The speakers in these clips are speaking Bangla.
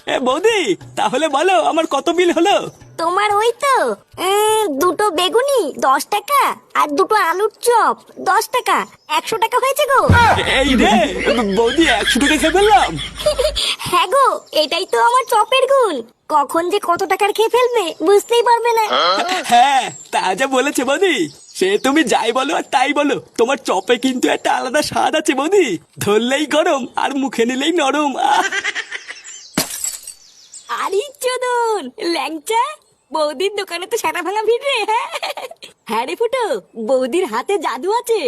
বৌদি তাহলে বলো আমার কত বিল হলো? তোমার ওই তো দুটো বেগুনি 10 টাকা আর দুটো আলুর চপ 10 টাকা, 100 টাকা হয়েছে গো। এই রে বৌদি 100 টাকা খেয়ে ফেললাম। হ্যাঁ গো, এটাই তো আমার চপের গুণ। কখন যে কত টাকার খেয়ে ফেলবে বুঝতেই পারবে না। হ্যাঁ তা যা বলেছে বৌদি, সে তুমি যাই বলো আর তাই বলো, তোমার চপে কিন্তু একটা আলাদা স্বাদ আছে বৌদি, ধরলেই গরম আর মুখে নিলেই নরম। আরে চোদন ল্যাংচা, বৌদির দোকানে তো সেটা ভাঙা ভিড় রে। হ্যাঁ রে ফুটো, বৌদির হাতে জাদু আছে।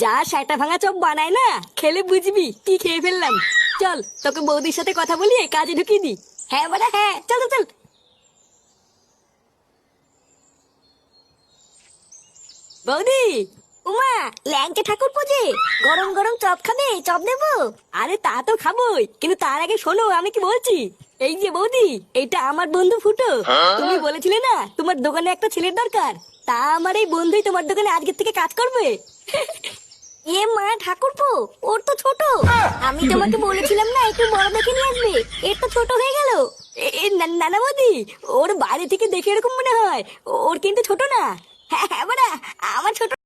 যা সেটা ভাঙা চপ বানায় না, খেলে বুঝবি কি খেয়ে ফেললাম। চল তোকে বৌদির সাথে কথা বলিয়ে কাজে ঢুকিয়ে দি। হ্যাঁ বড়া হ্যাঁ, চল চল চল। বৌদি, উমা ল্যাংচা ঠাকুর পোজে, গরম গরম চপ খাবে? চপ দেবো? আরে তা তো খাবোই, কিন্তু তার আগে শোনো আমি কি বলছি। এই যে বৌদি, এটা আমার বন্ধু ফুটো। তুমি বলেছিলে না তোমার দোকানে একটা ছেলের দরকার, তা আমার এই বন্ধুই তোমার দোকানে আজকের থেকে কাজ করবে। এ মা ঠাকুরপো, ওর তো ছোট। আমি তোমাকে বলেছিলাম না একটু বড় দেখে নিয়ে আসবে, এর তো ছোট হয়ে গেল। না না বৌদি, ওর বাইরে থেকে দেখে এরকম মনে হয়, ওর কিন্তু ছোট না। হ্যাঁ হ্যাঁ বাড়া, আমার ছোট